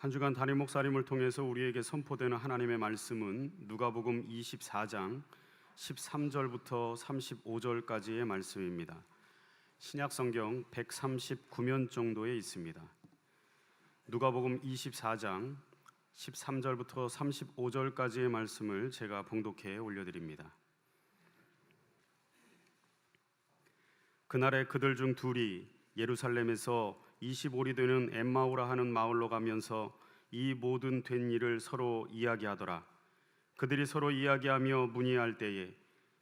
한 주간 담임 목사님을 통해서 우리에게 선포되는 하나님의 말씀은 누가복음 24장 13절부터 35절까지의 말씀입니다. 신약 성경 139면 정도에 있습니다. 누가복음 24장 13절부터 35절까지의 말씀을 제가 봉독해 올려드립니다. 그날에 그들 중 둘이 예루살렘에서 25리 되는 엠마오라 하는 마을로 가면서 이 모든 된 일을 서로 이야기하더라. 그들이 서로 이야기하며 문의할 때에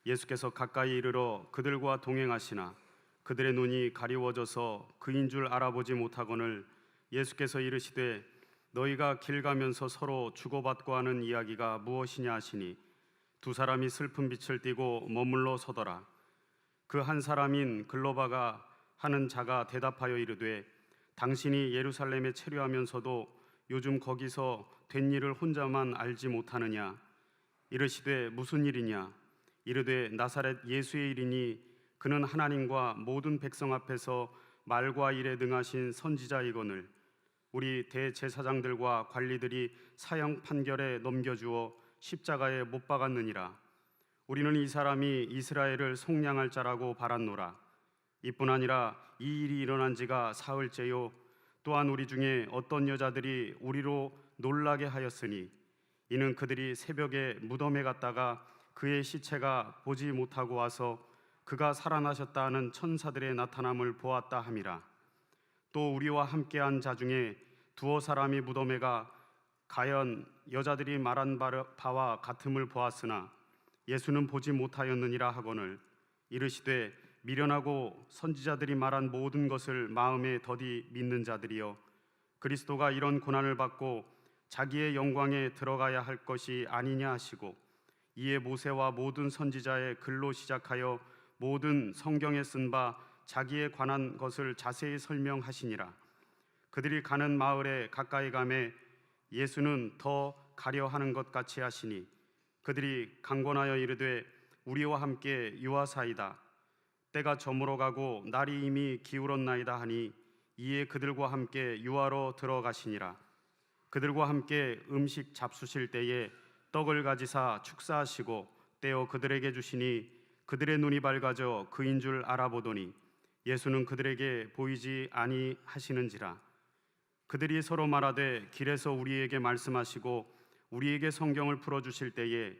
예수께서 가까이 이르러 그들과 동행하시나 그들의 눈이 가리워져서 그인 줄 알아보지 못하거늘 예수께서 이르시되 너희가 길 가면서 서로 주고받고 하는 이야기가 무엇이냐 하시니 두 사람이 슬픈 빛을 띠고 머물러 서더라. 그 한 사람인 글로바가 하는 자가 대답하여 이르되 당신이 예루살렘에 체류하면서도 요즘 거기서 된 일을 혼자만 알지 못하느냐? 이르시되 무슨 일이냐? 이르되 나사렛 예수의 일이니 그는 하나님과 모든 백성 앞에서 말과 일에 능하신 선지자이거늘 우리 대제사장들과 관리들이 사형 판결에 넘겨주어 십자가에 못 박았느니라. 우리는 이 사람이 이스라엘을 속량할 자라고 바랐노라. 이뿐 아니라 이 일이 일어난 지가 사흘째요 또한 우리 중에 어떤 여자들이 우리로 놀라게 하였으니 이는 그들이 새벽에 무덤에 갔다가 그의 시체가 보지 못하고 와서 그가 살아나셨다 하는 천사들의 나타남을 보았다 함이라. 또 우리와 함께한 자 중에 두어 사람이 무덤에 가 가연 여자들이 말한 바와 같음을 보았으나 예수는 보지 못하였느니라 하거늘 이르시되 미련하고 선지자들이 말한 모든 것을 마음에 더디 믿는 자들이여 그리스도가 이런 고난을 받고 자기의 영광에 들어가야 할 것이 아니냐 하시고 이에 모세와 모든 선지자의 글로 시작하여 모든 성경에 쓴 바 자기에 관한 것을 자세히 설명하시니라. 그들이 가는 마을에 가까이 가매 예수는 더 가려 하는 것 같이 하시니 그들이 강권하여 이르되 우리와 함께 유하사이다. 때가 저물어 가고 날이 이미 기울었나이다 하니 이에 그들과 함께 유하로 들어가시니라. 그들과 함께 음식 잡수실 때에 떡을 가지사 축사하시고 떼어 그들에게 주시니 그들의 눈이 밝아져 그인 줄 알아보더니 예수는 그들에게 보이지 아니하시는지라. 그들이 서로 말하되 길에서 우리에게 말씀하시고 우리에게 성경을 풀어주실 때에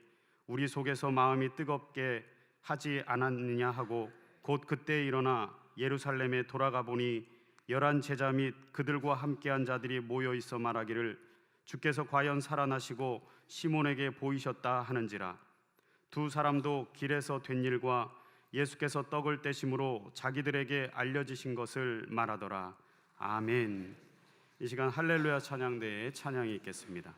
우리 속에서 마음이 뜨겁게 하지 않았느냐 하고 곧 그때 일어나 예루살렘에 돌아가 보니 11 제자 및 그들과 함께한 자들이 모여 있어 말하기를 주께서 과연 살아나시고 시몬에게 보이셨다 하는지라. 두 사람도 길에서 된 일과 예수께서 떡을 떼심으로 자기들에게 알려지신 것을 말하더라. 아멘. 이 시간 할렐루야 찬양대에 찬양이 있겠습니다.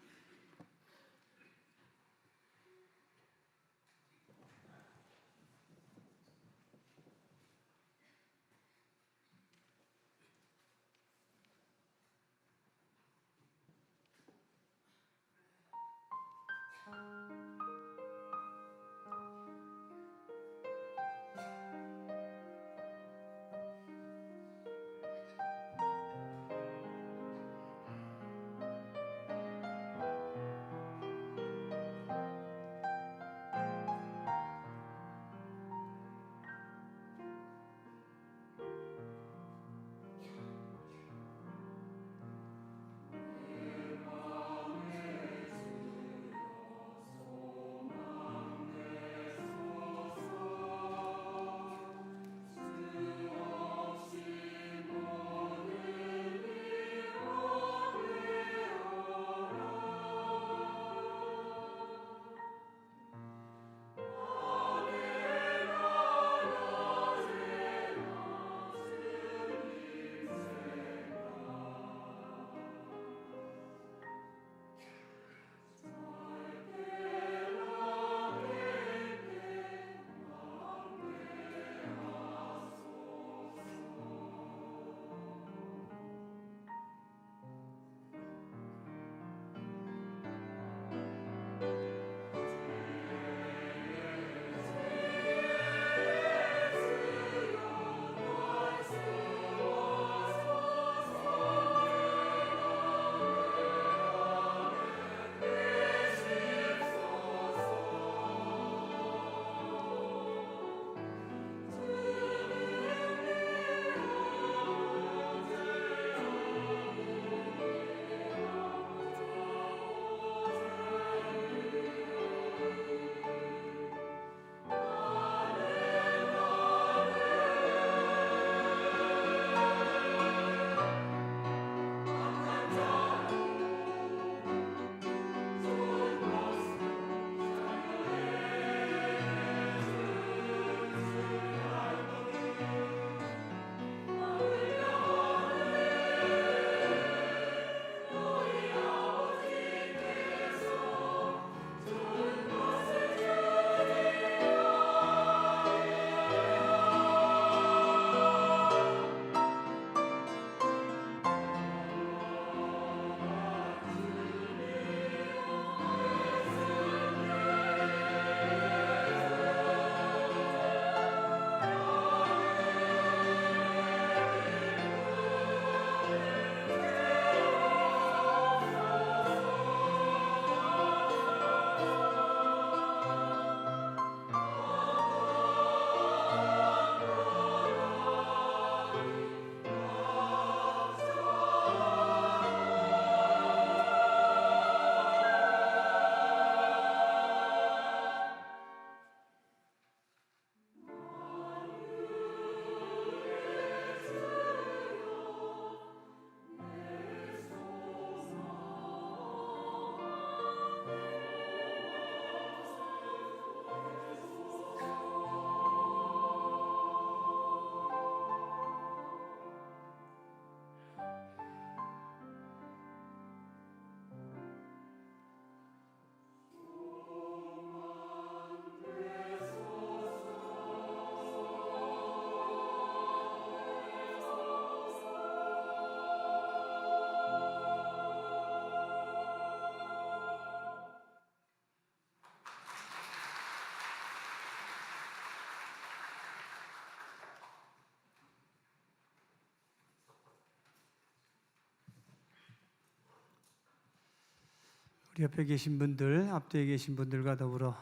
우리 옆에 계신 분들, 앞뒤에 계신 분들과 더불어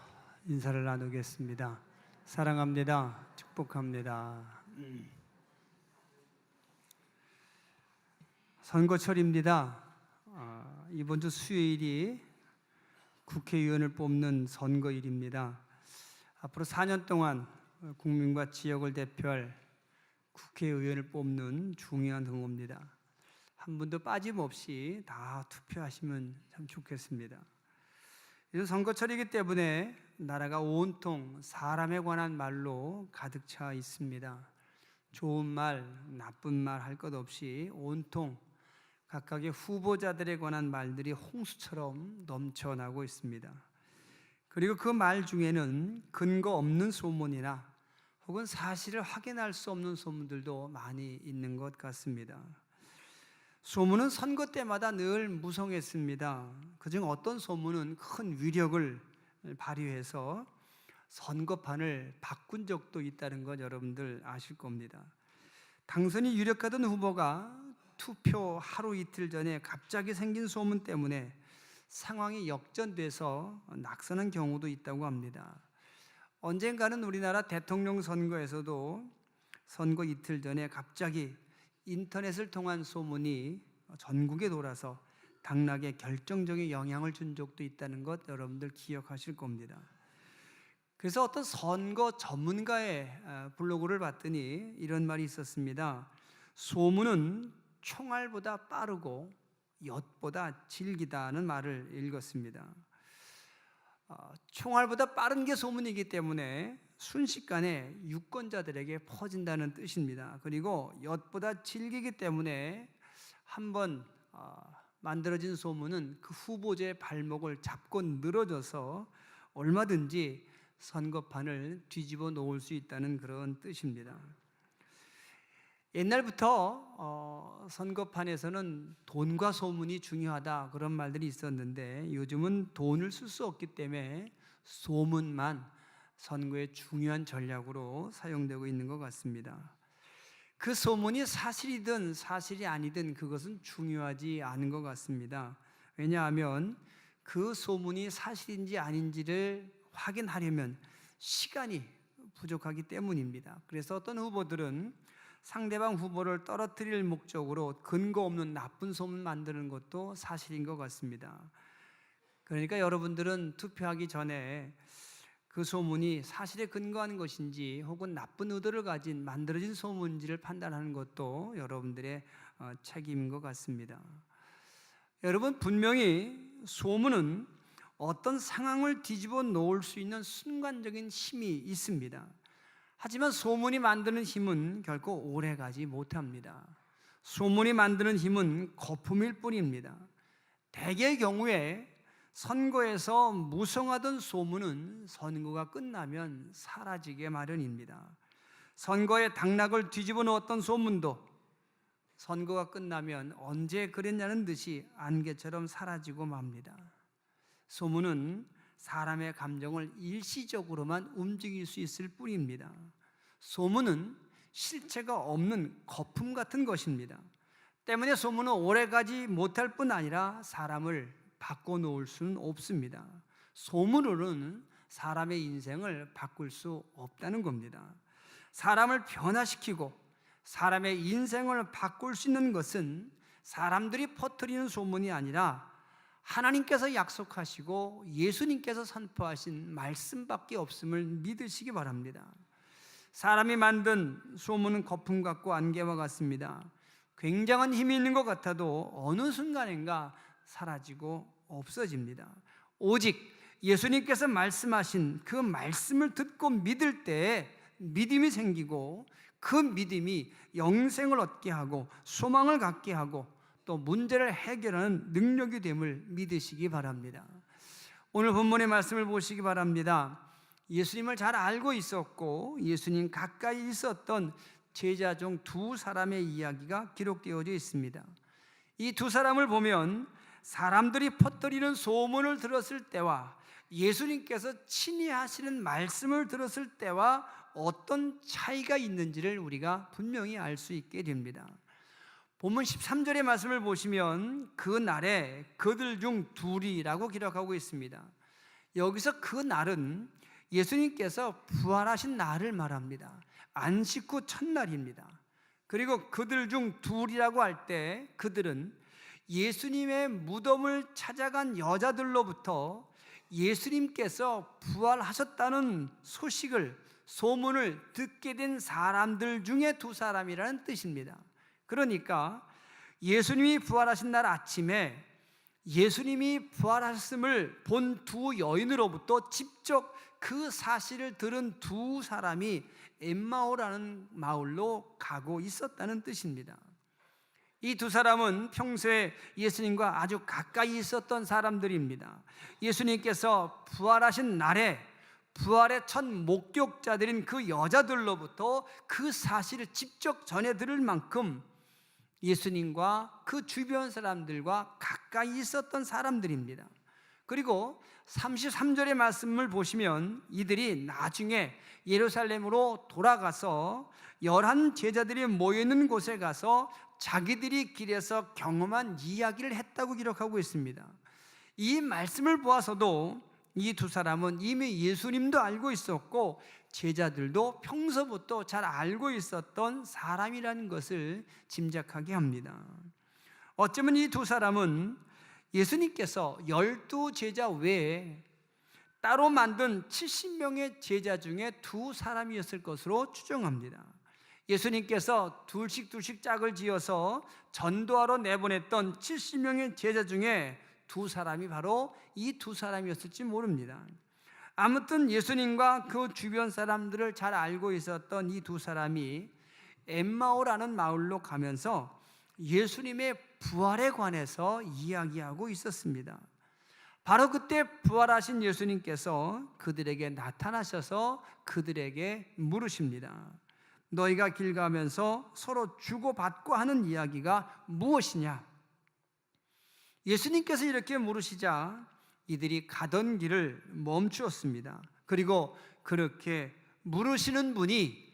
인사를 나누겠습니다. 사랑합니다. 축복합니다. 선거철입니다. 이번 주 수요일이 국회의원을 뽑는 선거일입니다. 앞으로 4년 동안 국민과 지역을 대표할 국회의원을 뽑는 중요한 선거입니다. 한 분도 빠짐없이 다 투표하시면 참 좋겠습니다. 이제 선거철이기 때문에 나라가 온통 사람에 관한 말로 가득 차 있습니다. 좋은 말, 나쁜 말 할 것 없이 온통 각각의 후보자들에 관한 말들이 홍수처럼 넘쳐나고 있습니다. 그리고 그 말 중에는 근거 없는 소문이나 혹은 사실을 확인할 수 없는 소문들도 많이 있는 것 같습니다. 소문은 선거 때마다 늘 무성했습니다. 그중 어떤 소문은 큰 위력을 발휘해서 선거판을 바꾼 적도 있다는 것 여러분들 아실 겁니다. 당선이 유력하던 후보가 투표 하루 이틀 전에 갑자기 생긴 소문 때문에 상황이 역전돼서 낙선한 경우도 있다고 합니다. 언젠가는 우리나라 대통령 선거에서도 선거 이틀 전에 갑자기 인터넷을 통한 소문이 전국에 돌아서 당락에 결정적인 영향을 준 적도 있다는 것 여러분들 기억하실 겁니다. 그래서 어떤 선거 전문가의 블로그를 봤더니 이런 말이 있었습니다. 소문은 총알보다 빠르고 엿보다 질기다는 말을 읽었습니다. 총알보다 빠른 게 소문이기 때문에 순식간에 유권자들에게 퍼진다는 뜻입니다. 그리고 엿보다 질기기 때문에 한번 만들어진 소문은 그 후보자의 발목을 잡고 늘어져서 얼마든지 선거판을 뒤집어 놓을 수 있다는 그런 뜻입니다. 옛날부터 선거판에서는 돈과 소문이 중요하다 그런 말들이 있었는데 요즘은 돈을 쓸 수 없기 때문에 소문만 선거의 중요한 전략으로 사용되고 있는 것 같습니다. 그 소문이 사실이든 사실이 아니든 그것은 중요하지 않은 것 같습니다. 왜냐하면 그 소문이 사실인지 아닌지를 확인하려면 시간이 부족하기 때문입니다. 그래서 어떤 후보들은 상대방 후보를 떨어뜨릴 목적으로 근거 없는 나쁜 소문 만드는 것도 사실인 것 같습니다. 그러니까 여러분들은 투표하기 전에 그 소문이 사실에 근거한 것인지 혹은 나쁜 의도를 가진 만들어진 소문인지를 판단하는 것도 여러분들의 책임인 것 같습니다. 여러분, 분명히 소문은 어떤 상황을 뒤집어 놓을 수 있는 순간적인 힘이 있습니다. 하지만 소문이 만드는 힘은 결코 오래가지 못합니다. 소문이 만드는 힘은 거품일 뿐입니다. 대개의 경우에 선거에서 무성하던 소문은 선거가 끝나면 사라지게 마련입니다. 선거의 당락을 뒤집어 놓았던 소문도 선거가 끝나면 언제 그랬냐는 듯이 안개처럼 사라지고 맙니다. 소문은 사람의 감정을 일시적으로만 움직일 수 있을 뿐입니다. 소문은 실체가 없는 거품 같은 것입니다. 때문에 소문은 오래가지 못할 뿐 아니라 사람을 바꿔놓을 수는 없습니다. 소문으로는 사람의 인생을 바꿀 수 없다는 겁니다. 사람을 변화시키고 사람의 인생을 바꿀 수 있는 것은 사람들이 퍼뜨리는 소문이 아니라 하나님께서 약속하시고 예수님께서 선포하신 말씀밖에 없음을 믿으시기 바랍니다. 사람이 만든 소문은 거품 같고 안개와 같습니다. 굉장한 힘이 있는 것 같아도 어느 순간인가 사라지고 없어집니다. 오직 예수님께서 말씀하신 그 말씀을 듣고 믿을 때 믿음이 생기고 그 믿음이 영생을 얻게 하고 소망을 갖게 하고 또 문제를 해결하는 능력이 됨을 믿으시기 바랍니다. 오늘 본문의 말씀을 보시기 바랍니다. 예수님을 잘 알고 있었고 예수님 가까이 있었던 제자 중 두 사람의 이야기가 기록되어져 있습니다. 이 두 사람을 보면 사람들이 퍼뜨리는 소문을 들었을 때와 예수님께서 친히 하시는 말씀을 들었을 때와 어떤 차이가 있는지를 우리가 분명히 알 수 있게 됩니다. 본문 13절의 말씀을 보시면 그 날에 그들 중 둘이라고 기록하고 있습니다. 여기서 그 날은 예수님께서 부활하신 날을 말합니다. 안식 후 첫날입니다. 그리고 그들 중 둘이라고 할 때 그들은 예수님의 무덤을 찾아간 여자들로부터 예수님께서 부활하셨다는 소문을 듣게 된 사람들 중에 두 사람이라는 뜻입니다. 그러니까 예수님이 부활하신 날 아침에 예수님이 부활하셨음을 본 두 여인으로부터 직접 그 사실을 들은 두 사람이 엠마오라는 마을로 가고 있었다는 뜻입니다. 이 두 사람은 평소에 예수님과 아주 가까이 있었던 사람들입니다. 예수님께서 부활하신 날에 부활의 첫 목격자들인 그 여자들로부터 그 사실을 직접 전해 들을 만큼 예수님과 그 주변 사람들과 가까이 있었던 사람들입니다. 그리고 33절의 말씀을 보시면 이들이 나중에 예루살렘으로 돌아가서 11 제자들이 모여있는 곳에 가서 자기들이 길에서 경험한 이야기를 했다고 기록하고 있습니다. 이 말씀을 보아서도 이 두 사람은 이미 예수님도 알고 있었고 제자들도 평소부터 잘 알고 있었던 사람이라는 것을 짐작하게 합니다. 어쩌면 이 두 사람은 예수님께서 12 제자 외에 따로 만든 70명의 제자 중에 두 사람이었을 것으로 추정합니다. 예수님께서 둘씩 짝을 지어서 전도하러 내보냈던 70명의 제자 중에 두 사람이 바로 이 두 사람이었을지 모릅니다. 아무튼 예수님과 그 주변 사람들을 잘 알고 있었던 이 두 사람이 엠마오라는 마을로 가면서 예수님의 부활에 관해서 이야기하고 있었습니다. 바로 그때 부활하신 예수님께서 그들에게 나타나셔서 그들에게 물으십니다. 너희가 길 가면서 서로 주고받고 하는 이야기가 무엇이냐? 예수님께서 이렇게 물으시자 이들이 가던 길을 멈추었습니다. 그리고 그렇게 물으시는 분이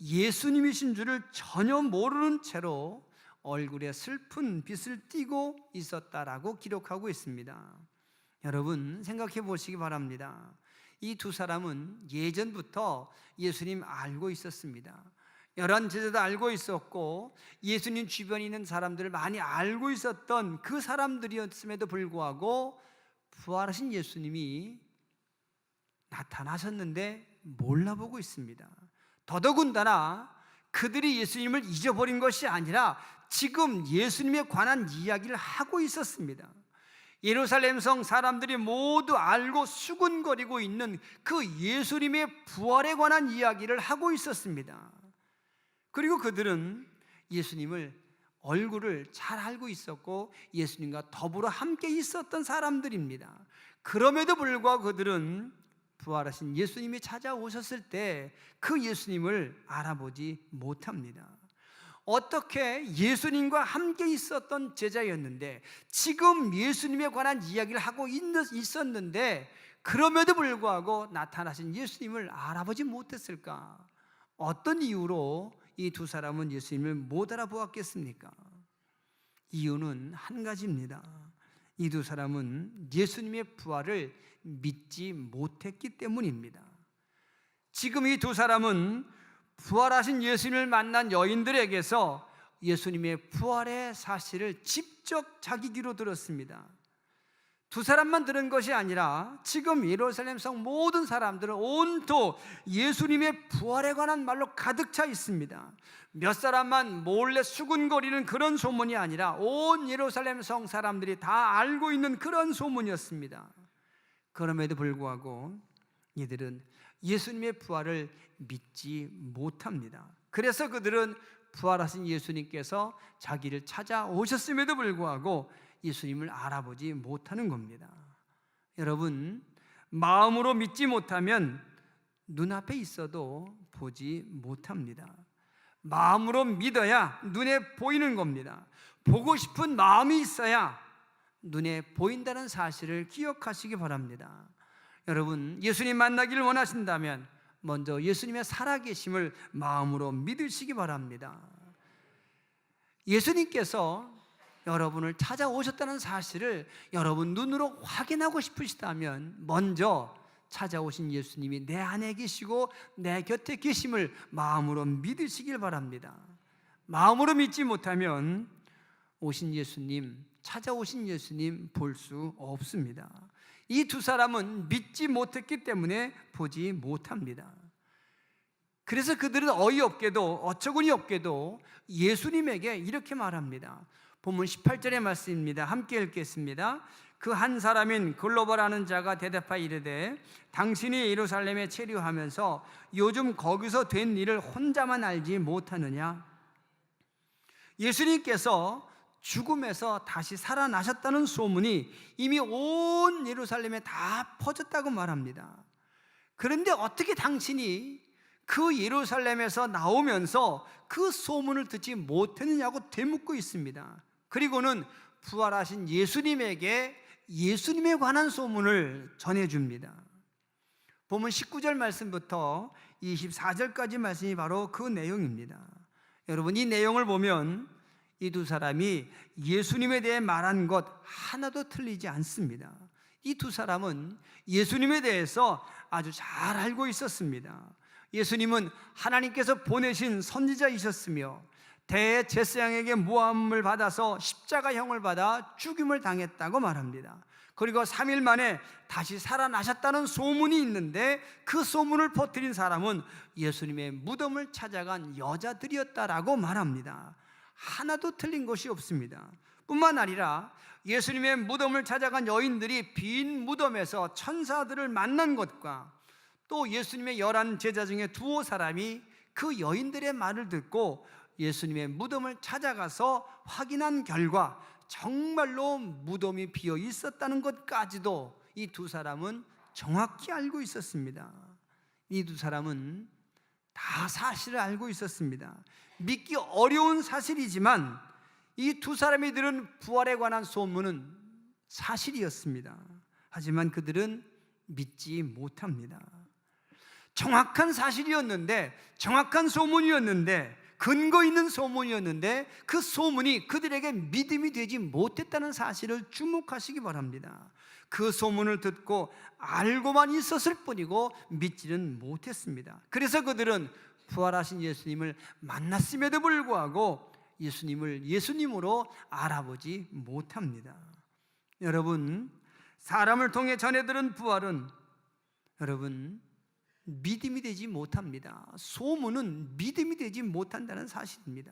예수님이신 줄을 전혀 모르는 채로 얼굴에 슬픈 빛을 띠고 있었다라고 기록하고 있습니다. 여러분 생각해 보시기 바랍니다. 이 두 사람은 예전부터 예수님 알고 있었습니다. 11 제자도 알고 있었고 예수님 주변에 있는 사람들을 많이 알고 있었던 그 사람들이었음에도 불구하고 부활하신 예수님이 나타나셨는데 몰라보고 있습니다. 더더군다나 그들이 예수님을 잊어버린 것이 아니라 지금 예수님에 관한 이야기를 하고 있었습니다. 예루살렘 성 사람들이 모두 알고 수군거리고 있는 그 예수님의 부활에 관한 이야기를 하고 있었습니다. 그리고 그들은 예수님을 얼굴을 잘 알고 있었고 예수님과 더불어 함께 있었던 사람들입니다. 그럼에도 불구하고 그들은 부활하신 예수님이 찾아오셨을 때 그 예수님을 알아보지 못합니다. 어떻게 예수님과 함께 있었던 제자였는데 지금 예수님에 관한 이야기를 하고 있었는데 그럼에도 불구하고 나타나신 예수님을 알아보지 못했을까? 어떤 이유로 이 두 사람은 예수님을 못 알아보았겠습니까? 이유는 한 가지입니다. 이 두 사람은 예수님의 부활을 믿지 못했기 때문입니다. 지금 이 두 사람은 부활하신 예수님을 만난 여인들에게서 예수님의 부활의 사실을 직접 자기 귀로 들었습니다. 두 사람만 들은 것이 아니라 지금 예루살렘 성 모든 사람들은 온통 예수님의 부활에 관한 말로 가득 차 있습니다. 몇 사람만 몰래 수군거리는 그런 소문이 아니라 온 예루살렘 성 사람들이 다 알고 있는 그런 소문이었습니다. 그럼에도 불구하고 이들은 예수님의 부활을 믿지 못합니다. 그래서 그들은 부활하신 예수님께서 자기를 찾아오셨음에도 불구하고 예수님을 알아보지 못하는 겁니다. 여러분, 마음으로 믿지 못하면 눈앞에 있어도 보지 못합니다. 마음으로 믿어야 눈에 보이는 겁니다. 보고 싶은 마음이 있어야 눈에 보인다는 사실을 기억하시기 바랍니다. 여러분, 예수님 만나기를 원하신다면 먼저 예수님의 살아계심을 마음으로 믿으시기 바랍니다. 예수님께서 여러분을 찾아오셨다는 사실을 여러분 눈으로 확인하고 싶으시다면 먼저 찾아오신 예수님이 내 안에 계시고 내 곁에 계심을 마음으로 믿으시길 바랍니다. 마음으로 믿지 못하면 오신 예수님, 찾아오신 예수님 볼 수 없습니다. 이 두 사람은 믿지 못했기 때문에 보지 못합니다. 그래서 그들은 어이없게도 어처구니 없게도 예수님에게 이렇게 말합니다. 본문 18절의 말씀입니다. 함께 읽겠습니다. 그 한 사람인 글로벌하는 자가 대답하여 이르되 당신이 예루살렘에 체류하면서 요즘 거기서 된 일을 혼자만 알지 못하느냐? 예수님께서 죽음에서 다시 살아나셨다는 소문이 이미 온 예루살렘에 다 퍼졌다고 말합니다. 그런데 어떻게 당신이 그 예루살렘에서 나오면서 그 소문을 듣지 못했느냐고 되묻고 있습니다. 그리고는 부활하신 예수님에게 예수님에 관한 소문을 전해줍니다. 본문 19절 말씀부터 24절까지 말씀이 바로 그 내용입니다. 여러분, 이 내용을 보면 이 두 사람이 예수님에 대해 말한 것 하나도 틀리지 않습니다. 이 두 사람은 예수님에 대해서 아주 잘 알고 있었습니다. 예수님은 하나님께서 보내신 선지자이셨으며 대제사장에게 모함을 받아서 십자가형을 받아 죽임을 당했다고 말합니다. 그리고 3일 만에 다시 살아나셨다는 소문이 있는데 그 소문을 퍼뜨린 사람은 예수님의 무덤을 찾아간 여자들이었다라고 말합니다. 하나도 틀린 것이 없습니다. 뿐만 아니라 예수님의 무덤을 찾아간 여인들이 빈 무덤에서 천사들을 만난 것과 또 예수님의 11 제자 중에 두어 사람이 그 여인들의 말을 듣고 예수님의 무덤을 찾아가서 확인한 결과 정말로 무덤이 비어 있었다는 것까지도 이 두 사람은 정확히 알고 있었습니다. 이 두 사람은 다 사실을 알고 있었습니다. 믿기 어려운 사실이지만 이 두 사람이 들은 부활에 관한 소문은 사실이었습니다. 하지만 그들은 믿지 못합니다. 정확한 사실이었는데, 정확한 소문이었는데, 근거 있는 소문이었는데 그 소문이 그들에게 믿음이 되지 못했다는 사실을 주목하시기 바랍니다. 그 소문을 듣고 알고만 있었을 뿐이고 믿지는 못했습니다. 그래서 그들은 부활하신 예수님을 만났음에도 불구하고 예수님을 예수님으로 알아보지 못합니다. 여러분, 사람을 통해 전해들은 부활은 여러분 믿음이 되지 못합니다. 소문은 믿음이 되지 못한다는 사실입니다.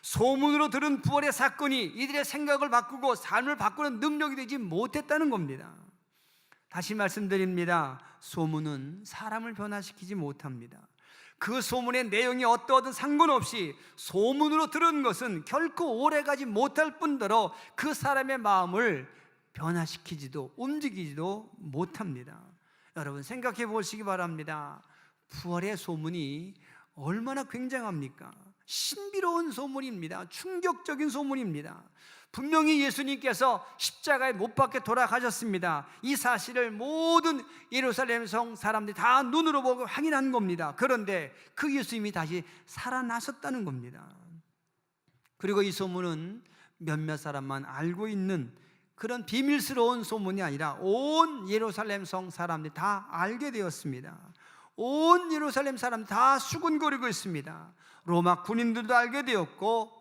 소문으로 들은 부활의 사건이 이들의 생각을 바꾸고 삶을 바꾸는 능력이 되지 못했다는 겁니다. 다시 말씀드립니다. 소문은 사람을 변화시키지 못합니다. 그 소문의 내용이 어떠하든 상관없이 소문으로 들은 것은 결코 오래가지 못할 뿐더러 그 사람의 마음을 변화시키지도 움직이지도 못합니다. 여러분, 생각해 보시기 바랍니다. 부활의 소문이 얼마나 굉장합니까? 신비로운 소문입니다. 충격적인 소문입니다. 분명히 예수님께서 십자가에 못 박혀 돌아가셨습니다. 이 사실을 모든 예루살렘 성 사람들이 다 눈으로 보고 확인한 겁니다. 그런데 그 예수님이 다시 살아나셨다는 겁니다. 그리고 이 소문은 몇몇 사람만 알고 있는 그런 비밀스러운 소문이 아니라 온 예루살렘 성 사람들이 다 알게 되었습니다. 온 예루살렘 사람 다 수군거리고 있습니다. 로마 군인들도 알게 되었고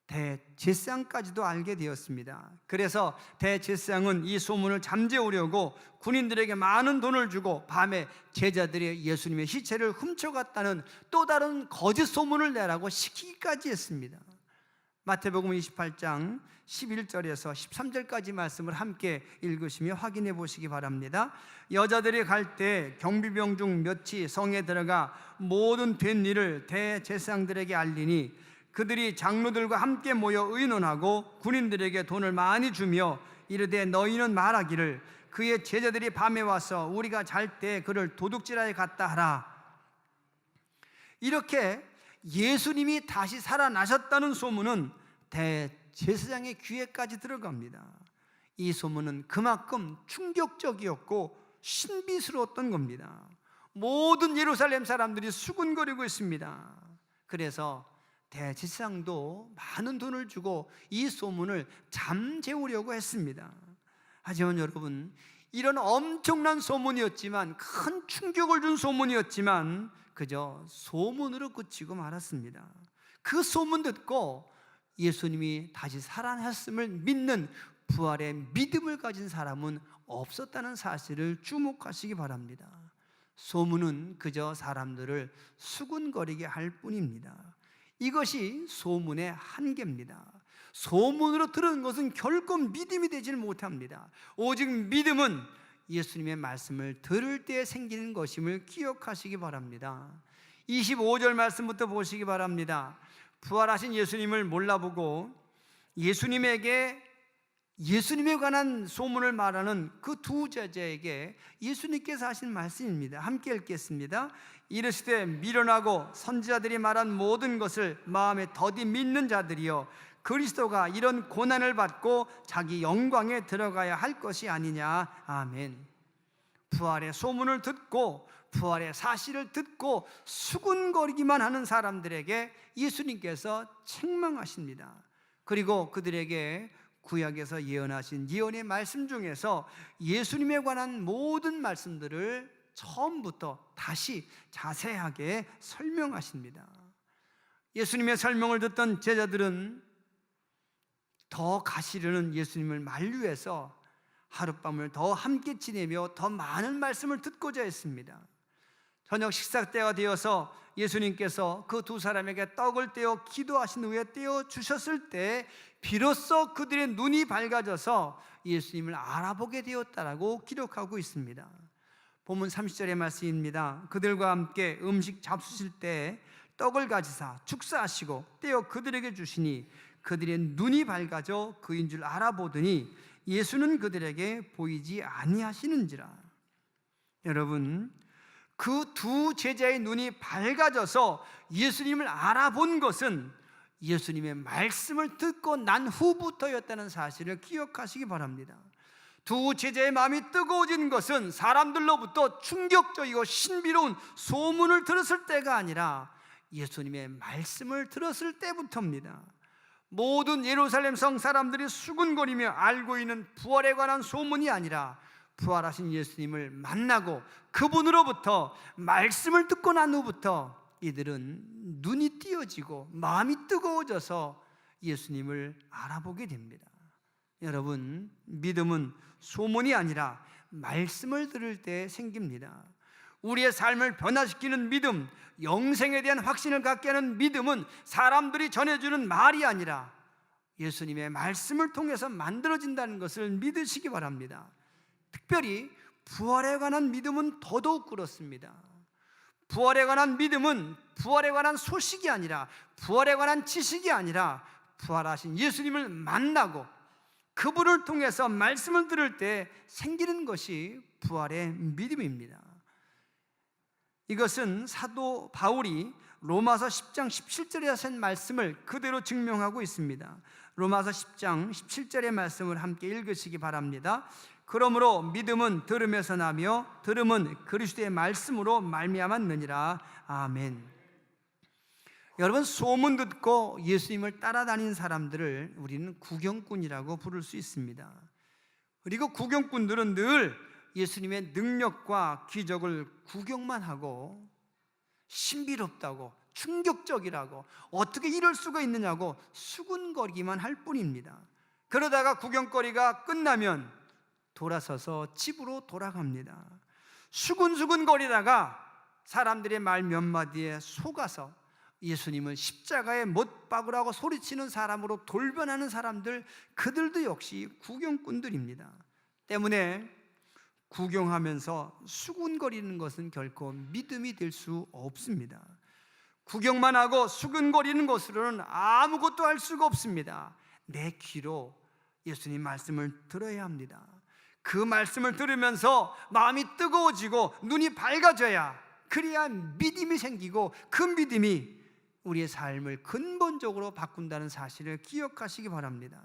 대제사장까지도 알게 되었습니다. 그래서 대제사장은 이 소문을 잠재우려고 군인들에게 많은 돈을 주고 밤에 제자들이 예수님의 시체를 훔쳐갔다는 또 다른 거짓 소문을 내라고 시키기까지 했습니다. 마태복음 28장 11절에서 13절까지 말씀을 함께 읽으시며 확인해 보시기 바랍니다. 여자들이 갈 때 경비병 중 몇이 성에 들어가 모든 된 일을 대제사장들에게 알리니 그들이 장로들과 함께 모여 의논하고 군인들에게 돈을 많이 주며 이르되 너희는 말하기를 그의 제자들이 밤에 와서 우리가 잘 때 그를 도둑질하여 갔다 하라. 이렇게 예수님이 다시 살아나셨다는 소문은 대제사장의 귀에까지 들어갑니다. 이 소문은 그만큼 충격적이었고 신비스러웠던 겁니다. 모든 예루살렘 사람들이 수군거리고 있습니다. 그래서 대제사장도 많은 돈을 주고 이 소문을 잠재우려고 했습니다. 하지만 여러분, 이런 엄청난 소문이었지만, 큰 충격을 준 소문이었지만 그저 소문으로 그치고 말았습니다. 그 소문 듣고 예수님이 다시 살아났음을 믿는 부활의 믿음을 가진 사람은 없었다는 사실을 주목하시기 바랍니다. 소문은 그저 사람들을 수군거리게 할 뿐입니다. 이것이 소문의 한계입니다. 소문으로 들은 것은 결코 믿음이 되질 못합니다. 오직 믿음은 예수님의 말씀을 들을 때 생기는 것임을 기억하시기 바랍니다. 25절 말씀부터 보시기 바랍니다. 부활하신 예수님을 몰라보고 예수님에 관한 소문을 말하는 그 두 제자에게 예수님께서 하신 말씀입니다. 함께 읽겠습니다. 이르시되 미련하고 선지자들이 말한 모든 것을 마음에 더디 믿는 자들이여, 그리스도가 이런 고난을 받고 자기 영광에 들어가야 할 것이 아니냐. 아멘. 부활의 소문을 듣고 부활의 사실을 듣고 수군거리기만 하는 사람들에게 예수님께서 책망하십니다. 그리고 그들에게 구약에서 예언하신 예언의 말씀 중에서 예수님에 관한 모든 말씀들을 처음부터 다시 자세하게 설명하십니다. 예수님의 설명을 듣던 제자들은 더 가시려는 예수님을 만류해서 하룻밤을 더 함께 지내며 더 많은 말씀을 듣고자 했습니다. 저녁 식사 때가 되어서 예수님께서 그 두 사람에게 떡을 떼어 기도하신 후에 떼어 주셨을 때 비로소 그들의 눈이 밝아져서 예수님을 알아보게 되었다라고 기록하고 있습니다. 본문 30절의 말씀입니다. 그들과 함께 음식 잡수실 때 떡을 가지사 축사하시고 떼어 그들에게 주시니 그들의 눈이 밝아져 그인 줄 알아보더니 예수는 그들에게 보이지 아니하시는지라. 여러분, 그 두 제자의 눈이 밝아져서 예수님을 알아본 것은 예수님의 말씀을 듣고 난 후부터였다는 사실을 기억하시기 바랍니다. 두 제자의 마음이 뜨거워진 것은 사람들로부터 충격적이고 신비로운 소문을 들었을 때가 아니라 예수님의 말씀을 들었을 때부터입니다. 모든 예루살렘 성 사람들이 수군거리며 알고 있는 부활에 관한 소문이 아니라 부활하신 예수님을 만나고 그분으로부터 말씀을 듣고 난 후부터 이들은 눈이 띄어지고 마음이 뜨거워져서 예수님을 알아보게 됩니다. 여러분, 믿음은 소문이 아니라 말씀을 들을 때 생깁니다. 우리의 삶을 변화시키는 믿음, 영생에 대한 확신을 갖게 하는 믿음은 사람들이 전해주는 말이 아니라 예수님의 말씀을 통해서 만들어진다는 것을 믿으시기 바랍니다. 특별히 부활에 관한 믿음은 더더욱 그렇습니다. 부활에 관한 믿음은 부활에 관한 소식이 아니라, 부활에 관한 지식이 아니라 부활하신 예수님을 만나고 그분을 통해서 말씀을 들을 때 생기는 것이 부활의 믿음입니다. 이것은 사도 바울이 로마서 10장 17절에 하신 말씀을 그대로 증명하고 있습니다. 로마서 10장 17절의 말씀을 함께 읽으시기 바랍니다. 그러므로 믿음은 들음에서 나며 들음은 그리스도의 말씀으로 말미암았느니라. 아멘. 여러분, 소문 듣고 예수님을 따라다닌 사람들을 우리는 구경꾼이라고 부를 수 있습니다. 그리고 구경꾼들은 늘 예수님의 능력과 기적을 구경만 하고 신비롭다고, 충격적이라고, 어떻게 이럴 수가 있느냐고 수군거리기만 할 뿐입니다. 그러다가 구경거리가 끝나면 돌아서서 집으로 돌아갑니다. 수군수군거리다가 사람들의 말 몇 마디에 속아서 예수님을 십자가에 못 박으라고 소리치는 사람으로 돌변하는 사람들, 그들도 역시 구경꾼들입니다. 때문에 구경하면서 수군거리는 것은 결코 믿음이 될 수 없습니다. 구경만 하고 수군거리는 것으로는 아무것도 할 수가 없습니다. 내 귀로 예수님 말씀을 들어야 합니다. 그 말씀을 들으면서 마음이 뜨거워지고 눈이 밝아져야, 그래야 믿음이 생기고 그 믿음이 우리의 삶을 근본적으로 바꾼다는 사실을 기억하시기 바랍니다.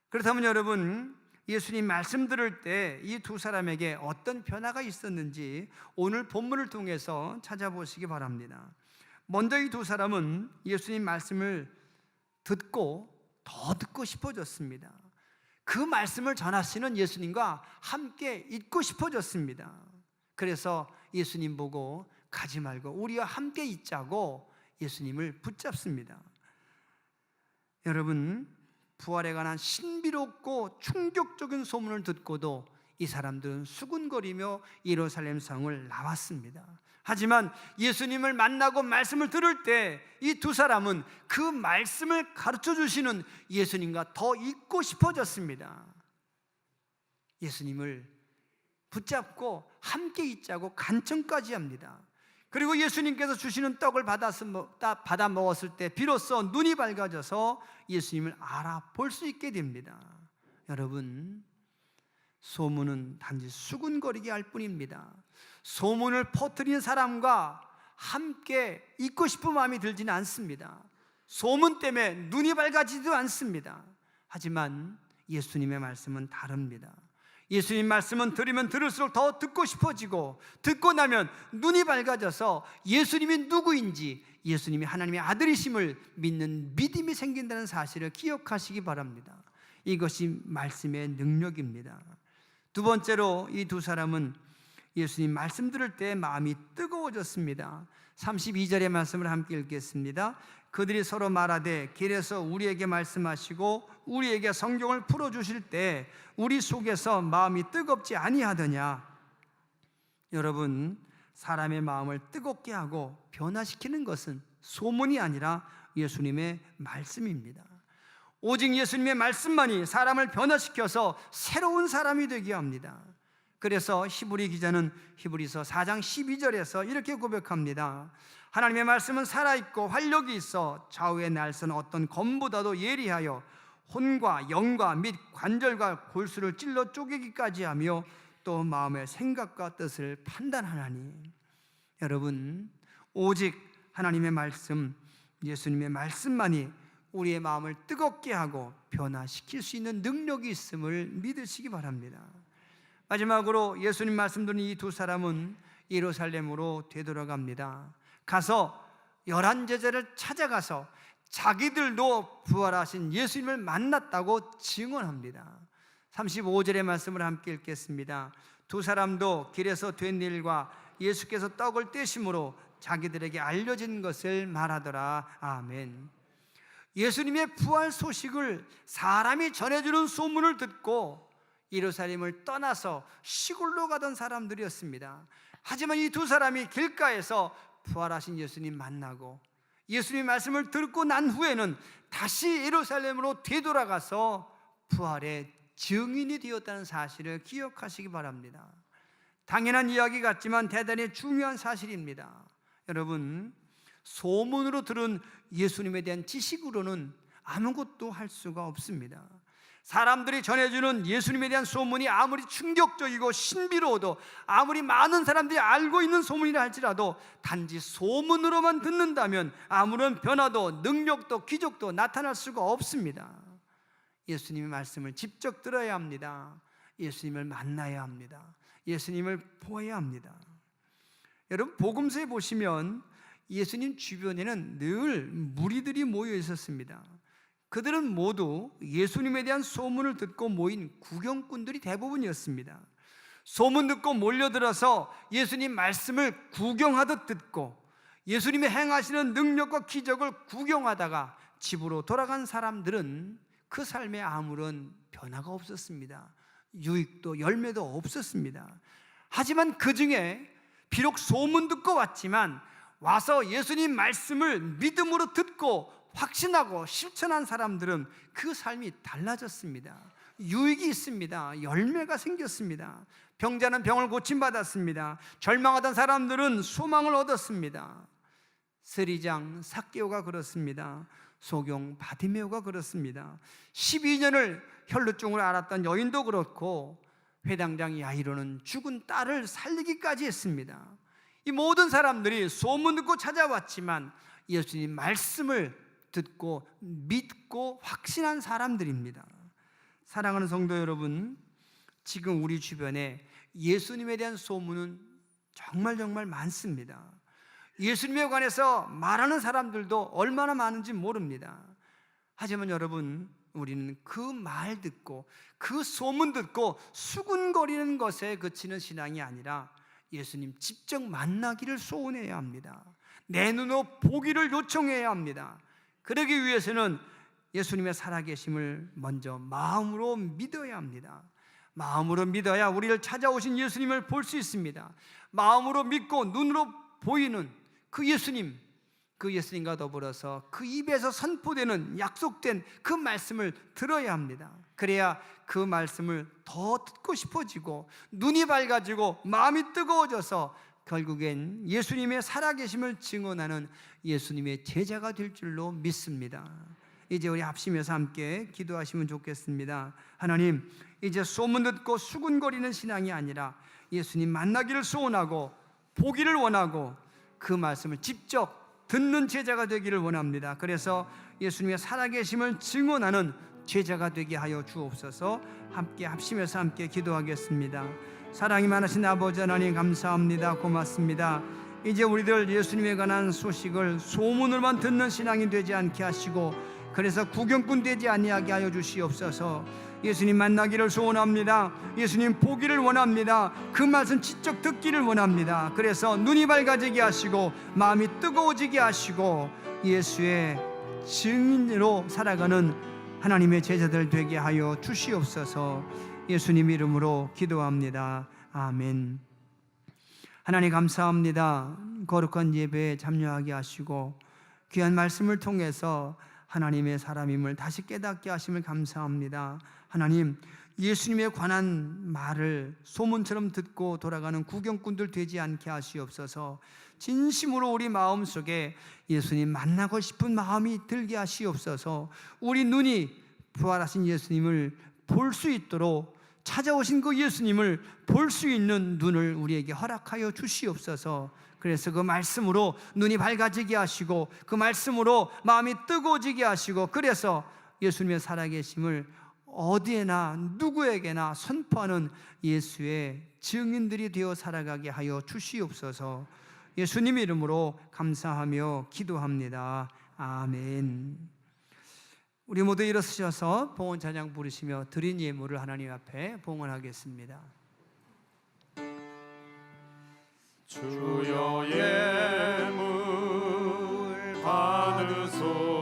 그렇다면 여러분, 예수님 말씀 들을 때 이 두 사람에게 어떤 변화가 있었는지 오늘 본문을 통해서 찾아보시기 바랍니다. 먼저 이 두 사람은 예수님 말씀을 듣고 더 듣고 싶어졌습니다. 그 말씀을 전하시는 예수님과 함께 있고 싶어졌습니다. 그래서 예수님 보고 가지 말고 우리와 함께 있자고 예수님을 붙잡습니다. 여러분, 부활에 관한 신비롭고 충격적인 소문을 듣고도 이 사람들은 수군거리며 예루살렘 성을 나왔습니다. 하지만 예수님을 만나고 말씀을 들을 때 이 두 사람은 그 말씀을 가르쳐 주시는 예수님과 더 있고 싶어졌습니다. 예수님을 붙잡고 함께 있자고 간청까지 합니다. 그리고 예수님께서 주시는 떡을 받아 먹었을 때 비로소 눈이 밝아져서 예수님을 알아볼 수 있게 됩니다. 여러분, 소문은 단지 수군거리게 할 뿐입니다. 소문을 퍼뜨리는 사람과 함께 있고 싶은 마음이 들지는 않습니다. 소문 때문에 눈이 밝아지지도 않습니다. 하지만 예수님의 말씀은 다릅니다. 예수님 말씀은 들으면 들을수록 더 듣고 싶어지고, 듣고 나면 눈이 밝아져서 예수님이 누구인지, 예수님이 하나님의 아들이심을 믿는 믿음이 생긴다는 사실을 기억하시기 바랍니다. 이것이 말씀의 능력입니다. 두 번째로 이 두 사람은 예수님 말씀 들을 때 마음이 뜨거워졌습니다. 32절의 말씀을 함께 읽겠습니다. 그들이 서로 말하되 길에서 우리에게 말씀하시고 우리에게 성경을 풀어주실 때 우리 속에서 마음이 뜨겁지 아니하더냐. 여러분, 사람의 마음을 뜨겁게 하고 변화시키는 것은 소문이 아니라 예수님의 말씀입니다. 오직 예수님의 말씀만이 사람을 변화시켜서 새로운 사람이 되게 합니다. 그래서 히브리 기자는 히브리서 4장 12절에서 이렇게 고백합니다. 하나님의 말씀은 살아있고 활력이 있어 좌우의 날선 어떤 검보다도 예리하여 혼과 영과 및 관절과 골수를 찔러 쪼개기까지 하며 또 마음의 생각과 뜻을 판단하나니. 여러분, 오직 하나님의 말씀, 예수님의 말씀만이 우리의 마음을 뜨겁게 하고 변화시킬 수 있는 능력이 있음을 믿으시기 바랍니다. 마지막으로 예수님 말씀 듣는 이 두 사람은 예루살렘으로 되돌아갑니다. 가서 11 제자를 찾아가서 자기들도 부활하신 예수님을 만났다고 증언합니다. 35절의 말씀을 함께 읽겠습니다. 두 사람도 길에서 된 일과 예수께서 떡을 떼심으로 자기들에게 알려진 것을 말하더라. 아멘. 예수님의 부활 소식을 사람이 전해주는 소문을 듣고 예루살렘을 떠나서 시골로 가던 사람들이었습니다. 하지만 이 두 사람이 길가에서 부활하신 예수님 만나고 예수님 말씀을 듣고 난 후에는 다시 예루살렘으로 되돌아가서 부활의 증인이 되었다는 사실을 기억하시기 바랍니다. 당연한 이야기 같지만 대단히 중요한 사실입니다. 여러분, 소문으로 들은 예수님에 대한 지식으로는 아무것도 할 수가 없습니다. 사람들이 전해주는 예수님에 대한 소문이 아무리 충격적이고 신비로워도, 아무리 많은 사람들이 알고 있는 소문이라 할지라도 단지 소문으로만 듣는다면 아무런 변화도 능력도 기적도 나타날 수가 없습니다. 예수님의 말씀을 직접 들어야 합니다. 예수님을 만나야 합니다. 예수님을 보아야 합니다. 여러분, 복음서에 보시면 예수님 주변에는 늘 무리들이 모여 있었습니다. 그들은 모두 예수님에 대한 소문을 듣고 모인 구경꾼들이 대부분이었습니다. 소문 듣고 몰려들어서 예수님 말씀을 구경하듯 듣고 예수님이 행하시는 능력과 기적을 구경하다가 집으로 돌아간 사람들은 그 삶에 아무런 변화가 없었습니다. 유익도 열매도 없었습니다. 하지만 그 중에 비록 소문 듣고 왔지만 와서 예수님 말씀을 믿음으로 듣고 확신하고 실천한 사람들은 그 삶이 달라졌습니다. 유익이 있습니다. 열매가 생겼습니다. 병자는 병을 고침받았습니다. 절망하던 사람들은 소망을 얻었습니다. 세리장 삭개오가 그렇습니다. 소경 바디메오가 그렇습니다. 12년을 혈루증으로 앓았던 여인도 그렇고 회당장 야이로는 죽은 딸을 살리기까지 했습니다. 이 모든 사람들이 소문 듣고 찾아왔지만 예수님 말씀을 듣고 믿고 확신한 사람들입니다. 사랑하는 성도 여러분, 지금 우리 주변에 예수님에 대한 소문은 정말 많습니다. 예수님에 관해서 말하는 사람들도 얼마나 많은지 모릅니다. 하지만 여러분, 우리는 그 말 듣고 그 소문 듣고 수군거리는 것에 그치는 신앙이 아니라 예수님 직접 만나기를 소원해야 합니다. 내 눈으로 보기를 요청해야 합니다. 그러기 위해서는 예수님의 살아계심을 먼저 마음으로 믿어야 합니다. 마음으로 믿어야 우리를 찾아오신 예수님을 볼 수 있습니다. 마음으로 믿고 눈으로 보이는 그 예수님, 그 예수님과 더불어서 그 입에서 선포되는 약속된 그 말씀을 들어야 합니다. 그래야 그 말씀을 더 듣고 싶어지고 눈이 밝아지고 마음이 뜨거워져서 결국엔 예수님의 살아계심을 증언하는 예수님의 제자가 될 줄로 믿습니다. 이제 우리 합심해서 함께 기도하시면 좋겠습니다. 하나님, 이제 소문 듣고 수군거리는 신앙이 아니라 예수님 만나기를 소원하고 보기를 원하고 그 말씀을 직접 듣는 제자가 되기를 원합니다. 그래서 예수님의 살아계심을 증언하는 제자가 되게 하여 주옵소서. 함께 합심해서 함께 기도하겠습니다. 사랑이 많으신 아버지 하나님, 감사합니다. 고맙습니다. 이제 우리들 예수님에 관한 소식을 소문으로만 듣는 신앙이 되지 않게 하시고, 그래서 구경꾼 되지 아니하게 하여 주시옵소서. 예수님 만나기를 소원합니다. 예수님 보기를 원합니다. 그 말씀 직접 듣기를 원합니다. 그래서 눈이 밝아지게 하시고 마음이 뜨거워지게 하시고 예수의 증인으로 살아가는 하나님의 제자들 되게 하여 주시옵소서. 예수님 이름으로 기도합니다. 아멘. 하나님 감사합니다. 거룩한 예배에 참여하게 하시고 귀한 말씀을 통해서 하나님의 사람임을 다시 깨닫게 하심을 감사합니다. 하나님, 예수님에 관한 말을 소문처럼 듣고 돌아가는 구경꾼들 되지 않게 하시옵소서. 진심으로 우리 마음속에 예수님 만나고 싶은 마음이 들게 하시옵소서. 우리 눈이 부활하신 예수님을 볼 수 있도록, 찾아오신 그 예수님을 볼 수 있는 눈을 우리에게 허락하여 주시옵소서. 그래서 그 말씀으로 눈이 밝아지게 하시고 그 말씀으로 마음이 뜨거워지게 하시고, 그래서 예수님의 살아계심을 어디에나 누구에게나 선포하는 예수의 증인들이 되어 살아가게 하여 주시옵소서. 예수님 이름으로 감사하며 기도합니다. 아멘. 우리 모두 일어서셔서 봉헌 찬양 부르시며 드린 예물을 하나님 앞에 봉헌하겠습니다. 주여 예물 받으소.